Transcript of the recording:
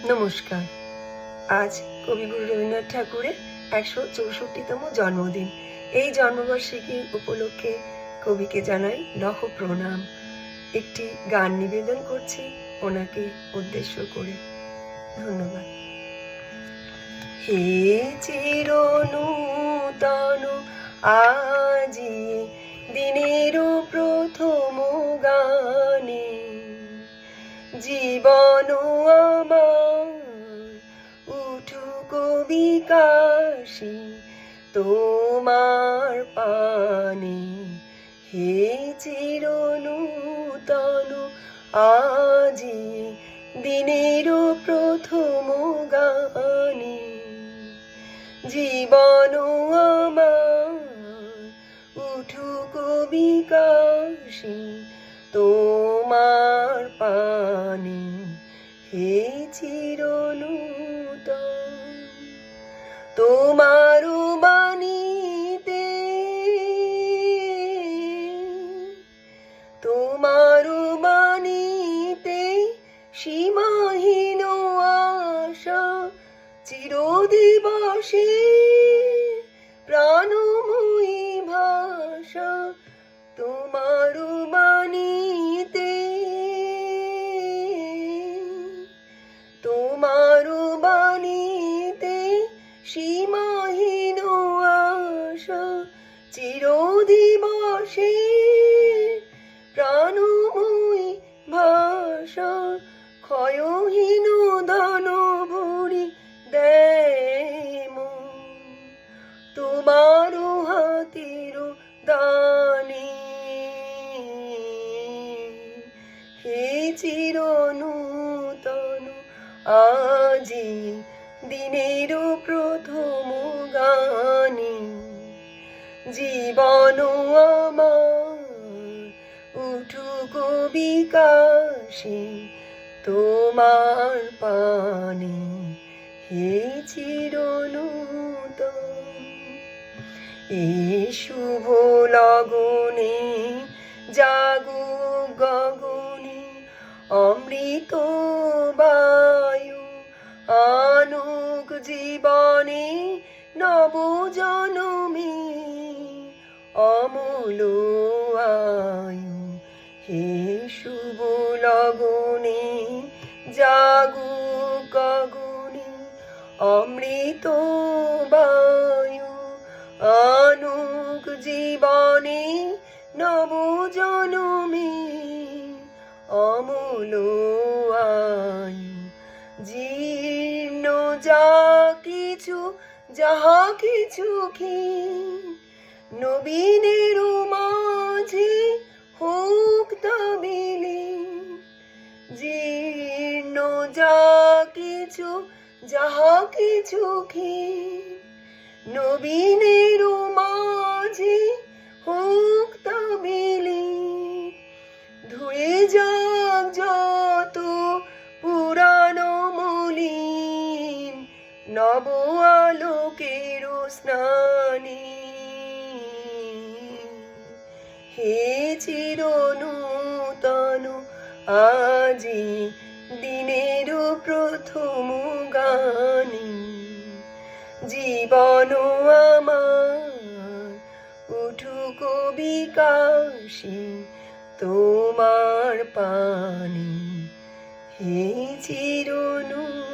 নমস্কার। আজ কবিগুরু রবীন্দ্রনাথ ঠাকুরের ১৬৪তম জন্মদিন। এই জন্মবার্ষিকী উপলক্ষে কবিকে জানাই লহ প্রণাম। একটি গান নিবেদন করছি ওনাকে উদ্দেশ্য করে। ধন্যবাদ। হে চিরনূতন আজি দিনের প্রথম গানে, জীবন আমার উঠুক বিকাশী তোমার পানে। হে চিরনূতন আজি দিনের প্রথম গানে, জীবন আমার উঠুক বিকাশী তোমার পানে। হে চিরনূতন তোমার বাণীতে, তোমার বাণীতে সীমাহীন আশা চিরদিবসে প্রাণময়ী ভাষা। তোমার বাণীতে, তোমার বাণীতে সীমাহীন আশা চিরদিবসে প্রাণময়ী ভাষা। ক্ষয়হীন ধন ভরি দেয় তোমার হাতের দানে। হে চিরনূতন আজি দিনের প্রথম গানে, জীবন আমার উঠুক বিকাশী তোমার পানে। হে চিরনূতন এই শুভ লগনে জাগু গগনে অমৃত বায়ু আনুক জীবনে নব জনমে অমূল আয়ু। হে শুভ লগনে জাগু গগনে অমৃত বায়ু আনুক জীবনে নব জনমে অমূল আয়ু। জীর্ণ যা কিছু যাহা কিছু কি নবীনের মাঝে হোক তা বিলীন। জীর্ণ যা কিছু যাহা কিছু কি নবীনের মাঝে হোক তা বিলীন। ধুয়ে যাক যত পুরানো মলিন নব আলোকের স্নানে। হে চিরনূতন আজি দিনের প্রথম গানে, জীবন আমার উঠুক বিকাশী তোমার পানে। হে চিরনূতন।